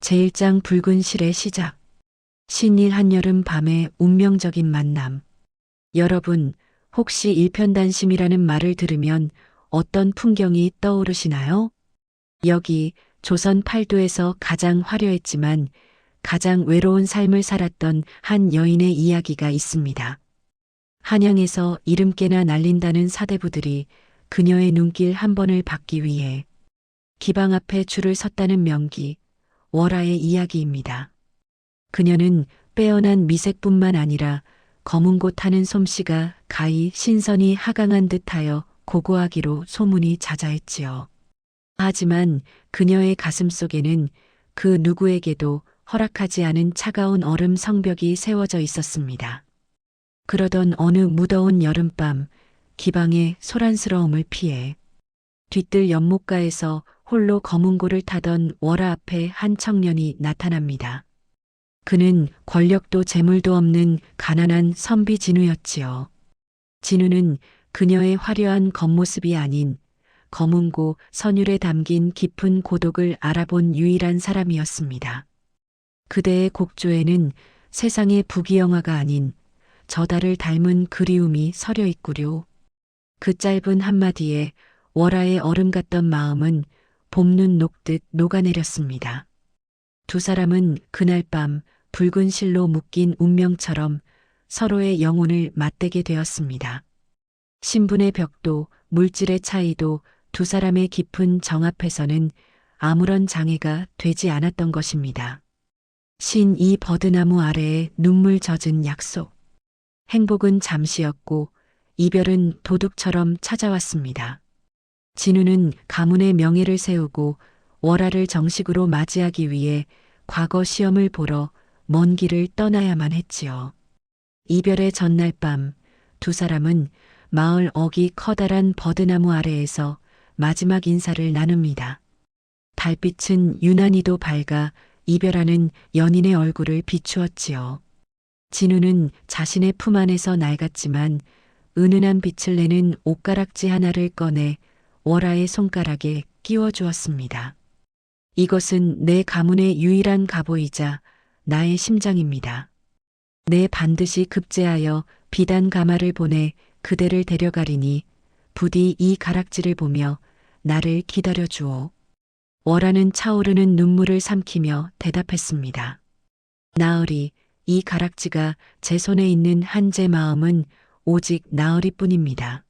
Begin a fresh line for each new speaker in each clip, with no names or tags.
제1장 붉은 실의 시작. 신일 한여름 밤의 운명적인 만남. 여러분, 혹시 일편단심이라는 말을 들으면 어떤 풍경이 떠오르시나요? 여기 조선 팔도에서 가장 화려했지만 가장 외로운 삶을 살았던 한 여인의 이야기가 있습니다. 한양에서 이름께나 날린다는 사대부들이 그녀의 눈길 한 번을 받기 위해 기방 앞에 줄을 섰다는 명기, 월화의 이야기입니다. 그녀는 빼어난 미색뿐만 아니라 검은 곳 하는 솜씨가 가히 신선이 하강한 듯하여 고고하기로 소문이 자자했지요. 하지만 그녀의 가슴 속에는 그 누구에게도 허락하지 않은 차가운 얼음 성벽이 세워져 있었습니다. 그러던 어느 무더운 여름밤, 기방의 소란스러움을 피해 뒤뜰 연못가에서 홀로 검은고를 타던 월화 앞에 한 청년이 나타납니다. 그는 권력도 재물도 없는 가난한 선비 진우였지요. 진우는 그녀의 화려한 겉모습이 아닌 검은고 선율에 담긴 깊은 고독을 알아본 유일한 사람이었습니다. 그대의 곡조에는 세상의 부귀영화가 아닌 저달을 닮은 그리움이 서려 있구려. 그 짧은 한마디에 월화의 얼음 같던 마음은 봄눈 녹듯 녹아내렸습니다. 두 사람은 그날 밤 붉은 실로 묶인 운명처럼 서로의 영혼을 맞대게 되었습니다. 신분의 벽도 물질의 차이도 두 사람의 깊은 정합에서는 아무런 장애가 되지 않았던 것입니다. 신 이 버드나무 아래에 눈물 젖은 약속. 행복은 잠시였고 이별은 도둑처럼 찾아왔습니다. 진우는 가문의 명예를 세우고 월화를 정식으로 맞이하기 위해 과거 시험을 보러 먼 길을 떠나야만 했지요. 이별의 전날 밤 두 사람은 마을 어귀 커다란 버드나무 아래에서 마지막 인사를 나눕니다. 달빛은 유난히도 밝아 이별하는 연인의 얼굴을 비추었지요. 진우는 자신의 품 안에서 낡았지만 은은한 빛을 내는 옷가락지 하나를 꺼내 월화의 손가락에 끼워 주었습니다. 이것은 내 가문의 유일한 갑오이자 나의 심장입니다. 내 반드시 급제하여 비단 가마를 보내 그대를 데려가리니 부디 이 가락지를 보며 나를 기다려 주오. 월화는 차오르는 눈물을 삼키며 대답했습니다. 나으리, 이 가락지가 제 손에 있는 한제 마음은 오직 나으리뿐입니다.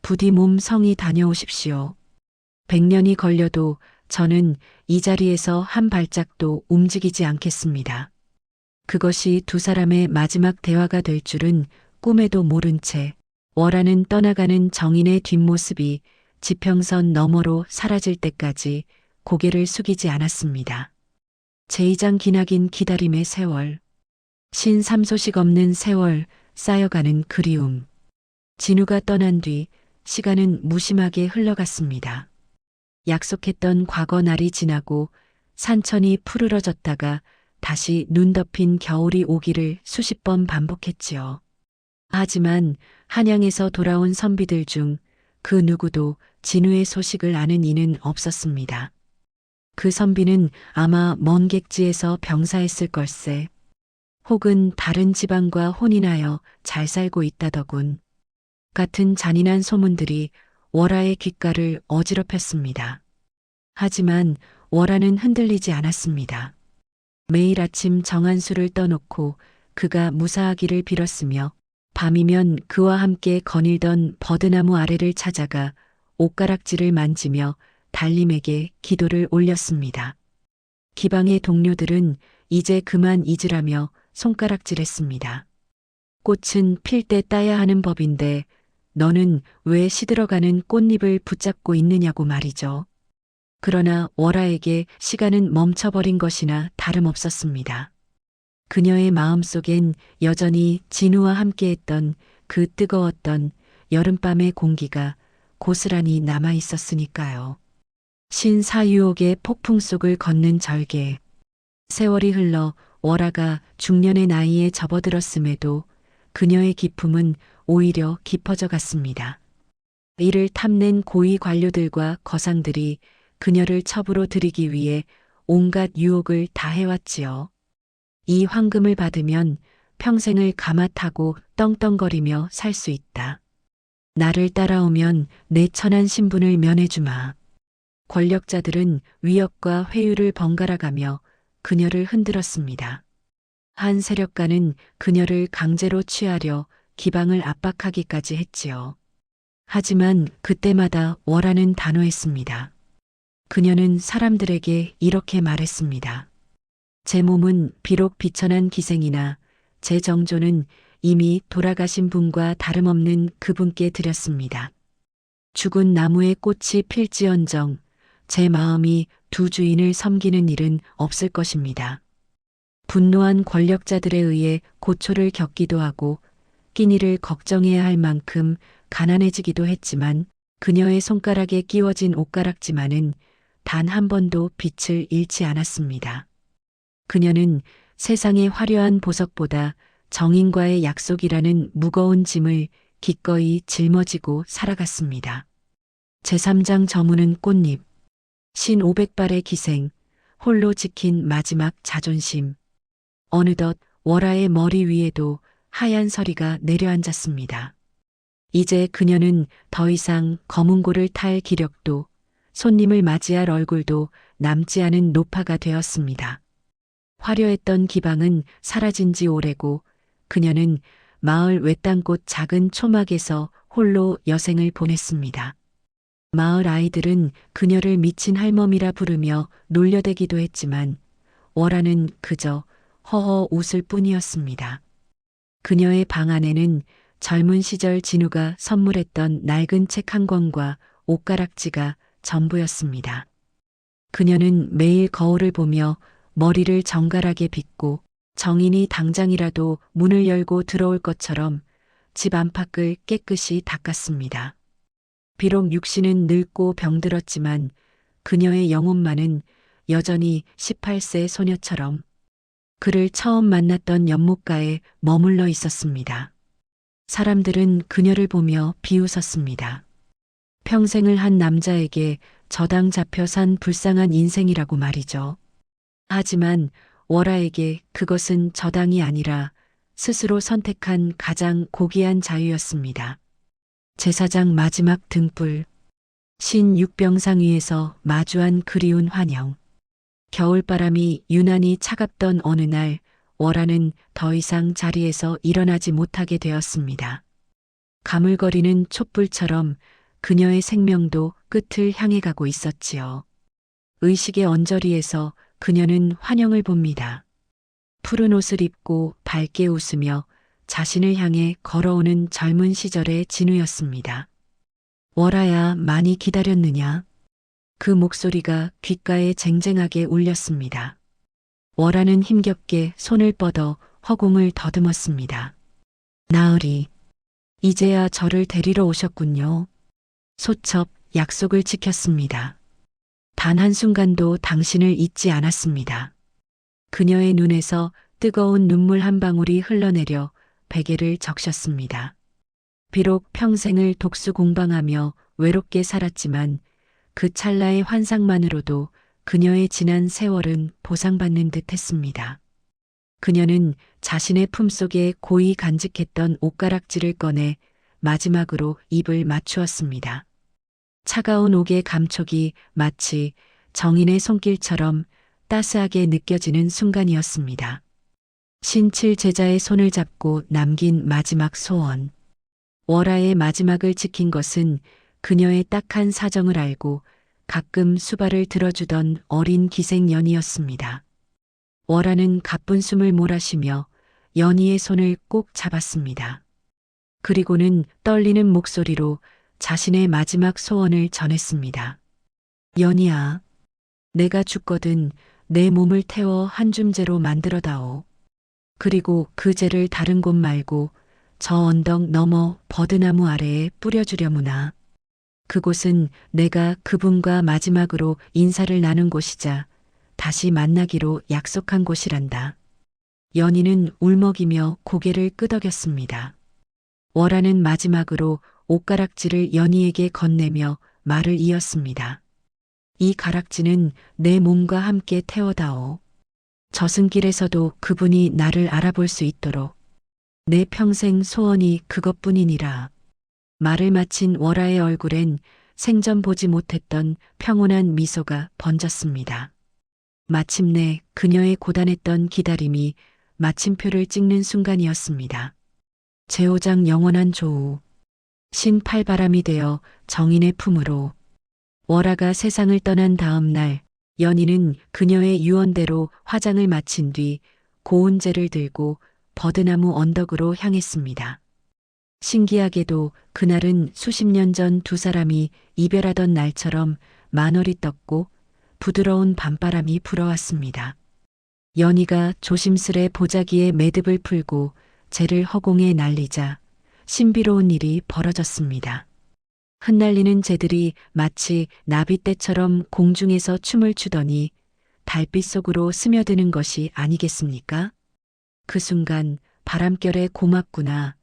부디 몸 성이 다녀오십시오. 100년이 걸려도 저는 이 자리에서 한 발짝도 움직이지 않겠습니다. 그것이 두 사람의 마지막 대화가 될 줄은 꿈에도 모른 채 월화는 떠나가는 정인의 뒷모습이 지평선 너머로 사라질 때까지 고개를 숙이지 않았습니다. 제2장 기나긴 기다림의 세월. 신삼소식 없는 세월, 쌓여가는 그리움. 진우가 떠난 뒤 시간은 무심하게 흘러갔습니다. 약속했던 과거 날이 지나고 산천이 푸르러졌다가 다시 눈 덮인 겨울이 오기를 수십 번 반복했지요. 하지만 한양에서 돌아온 선비들 중 그 누구도 진우의 소식을 아는 이는 없었습니다. 그 선비는 아마 먼 객지에서 병사했을 걸세. 혹은 다른 지방과 혼인하여 잘 살고 있다더군. 같은 잔인한 소문들이 월화의 귓가를 어지럽혔습니다. 하지만 월화는 흔들리지 않았습니다. 매일 아침 정한수를 떠놓고 그가 무사하기를 빌었으며 밤이면 그와 함께 거닐던 버드나무 아래를 찾아가 옷가락지를 만지며 달림에게 기도를 올렸습니다. 기방의 동료들은 이제 그만 잊으라며 손가락질했습니다. 꽃은 필 때 따야 하는 법인데 너는 왜 시들어가는 꽃잎을 붙잡고 있느냐고 말이죠. 그러나 월화에게 시간은 멈춰버린 것이나 다름없었습니다. 그녀의 마음속엔 여전히 진우와 함께했던 그 뜨거웠던 여름밤의 공기가 고스란히 남아 있었으니까요. 신사유옥의 폭풍 속을 걷는 절개. 세월이 흘러 월화가 중년의 나이에 접어들었음에도 그녀의 기품은 오히려 깊어져 갔습니다. 이를 탐낸 고위 관료들과 거상들이 그녀를 첩으로 들이기 위해 온갖 유혹을 다 해왔지요. 이 황금을 받으면 평생을 가마타고 떵떵거리며 살 수 있다. 나를 따라오면 내 천한 신분을 면해주마. 권력자들은 위협과 회유를 번갈아가며 그녀를 흔들었습니다. 한 세력가는 그녀를 강제로 취하려 기방을 압박하기까지 했지요. 하지만 그때마다 월하는 단호했습니다. 그녀는 사람들에게 이렇게 말했습니다. 제 몸은 비록 비천한 기생이나 제 정조는 이미 돌아가신 분과 다름없는 그분께 드렸습니다. 죽은 나무에 꽃이 필지언정 제 마음이 두 주인을 섬기는 일은 없을 것입니다. 분노한 권력자들에 의해 고초를 겪기도 하고 끼니를 걱정해야 할 만큼 가난해지기도 했지만 그녀의 손가락에 끼워진 옷가락지만은 단 한 번도 빛을 잃지 않았습니다. 그녀는 세상의 화려한 보석보다 정인과의 약속이라는 무거운 짐을 기꺼이 짊어지고 살아갔습니다. 제3장 저무는 꽃잎, 신 500발의 기생, 홀로 지킨 마지막 자존심. 어느덧 월하의 머리 위에도 하얀 서리가 내려앉았습니다. 이제 그녀는 더 이상 검은고를 탈 기력도 손님을 맞이할 얼굴도 남지 않은 노파가 되었습니다. 화려했던 기방은 사라진 지 오래고 그녀는 마을 외딴곳 작은 초막에서 홀로 여생을 보냈습니다. 마을 아이들은 그녀를 미친 할멈이라 부르며 놀려대기도 했지만 월하는 그저 허허 웃을 뿐이었습니다. 그녀의 방 안에는 젊은 시절 진우가 선물했던 낡은 책 한 권과 옷가락지가 전부였습니다. 그녀는 매일 거울을 보며 머리를 정갈하게 빗고 정인이 당장이라도 문을 열고 들어올 것처럼 집 안팎을 깨끗이 닦았습니다. 비록 육신은 늙고 병들었지만 그녀의 영혼만은 여전히 18세 소녀처럼 그를 처음 만났던 연못가에 머물러 있었습니다. 사람들은 그녀를 보며 비웃었습니다. 평생을 한 남자에게 저당 잡혀 산 불쌍한 인생이라고 말이죠. 하지만 월하에게 그것은 저당이 아니라 스스로 선택한 가장 고귀한 자유였습니다. 제사장 마지막 등불, 신 육병상 위에서 마주한 그리운 환영. 겨울바람이 유난히 차갑던 어느 날 월하는 더 이상 자리에서 일어나지 못하게 되었습니다. 가물거리는 촛불처럼 그녀의 생명도 끝을 향해 가고 있었지요. 의식의 언저리에서 그녀는 환영을 봅니다. 푸른 옷을 입고 밝게 웃으며 자신을 향해 걸어오는 젊은 시절의 진우였습니다. 월하야, 많이 기다렸느냐? 그 목소리가 귓가에 쟁쟁하게 울렸습니다. 월하는 힘겹게 손을 뻗어 허공을 더듬었습니다. 나으리, 이제야 저를 데리러 오셨군요. 소첩 약속을 지켰습니다. 단 한순간도 당신을 잊지 않았습니다. 그녀의 눈에서 뜨거운 눈물 한 방울이 흘러내려 베개를 적셨습니다. 비록 평생을 독수공방하며 외롭게 살았지만 그 찰나의 환상만으로도 그녀의 지난 세월은 보상받는 듯 했습니다. 그녀는 자신의 품속에 고이 간직했던 옷가락지를 꺼내 마지막으로 입을 맞추었습니다. 차가운 옥의 감촉이 마치 정인의 손길처럼 따스하게 느껴지는 순간이었습니다. 신칠 제자의 손을 잡고 남긴 마지막 소원. 월하의 마지막을 지킨 것은 그녀의 딱한 사정을 알고 가끔 수발을 들어주던 어린 기생연이었습니다. 월하는 가쁜 숨을 몰아쉬며 연희의 손을 꼭 잡았습니다. 그리고는 떨리는 목소리로 자신의 마지막 소원을 전했습니다. 연희야, 내가 죽거든 내 몸을 태워 한 줌재로 만들어다오. 그리고 그 재를 다른 곳 말고 저 언덕 너머 버드나무 아래에 뿌려주려무나. 그곳은 내가 그분과 마지막으로 인사를 나눈 곳이자 다시 만나기로 약속한 곳이란다. 연희는 울먹이며 고개를 끄덕였습니다. 월하는 마지막으로 옷가락지를 연희에게 건네며 말을 이었습니다. 이 가락지는 내 몸과 함께 태워다오. 저승길에서도 그분이 나를 알아볼 수 있도록 내 평생 소원이 그것뿐이니라. 말을 마친 월아의 얼굴엔 생전 보지 못했던 평온한 미소가 번졌습니다. 마침내 그녀의 고단했던 기다림이 마침표를 찍는 순간이었습니다. 제5장 영원한 조우. 신팔바람이 되어 정인의 품으로. 월아가 세상을 떠난 다음 날 연희는 그녀의 유언대로 화장을 마친 뒤 고운제를 들고 버드나무 언덕으로 향했습니다. 신기하게도 그날은 수십 년 전 두 사람이 이별하던 날처럼 만월이 떴고 부드러운 밤바람이 불어왔습니다. 연희가 조심스레 보자기에 매듭을 풀고 재를 허공에 날리자 신비로운 일이 벌어졌습니다. 흩날리는 재들이 마치 나비떼처럼 공중에서 춤을 추더니 달빛 속으로 스며드는 것이 아니겠습니까? 그 순간 바람결에 고맙구나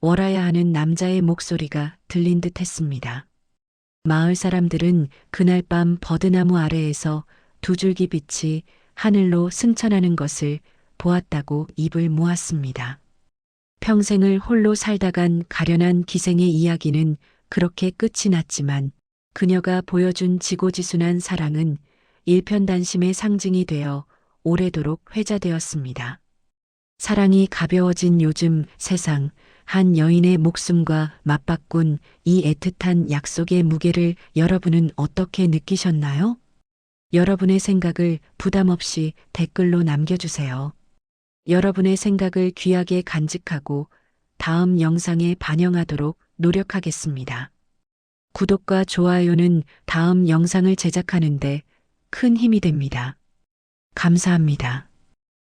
월아야 하는 남자의 목소리가 들린 듯 했습니다. 마을 사람들은 그날 밤 버드나무 아래에서 두 줄기 빛이 하늘로 승천하는 것을 보았다고 입을 모았습니다. 평생을 홀로 살다간 가련한 기생의 이야기는 그렇게 끝이 났지만 그녀가 보여준 지고지순한 사랑은 일편단심의 상징이 되어 오래도록 회자되었습니다. 사랑이 가벼워진 요즘 세상, 한 여인의 목숨과 맞바꾼 이 애틋한 약속의 무게를 여러분은 어떻게 느끼셨나요? 여러분의 생각을 부담 없이 댓글로 남겨주세요. 여러분의 생각을 귀하게 간직하고 다음 영상에 반영하도록 노력하겠습니다. 구독과 좋아요는 다음 영상을 제작하는데 큰 힘이 됩니다. 감사합니다.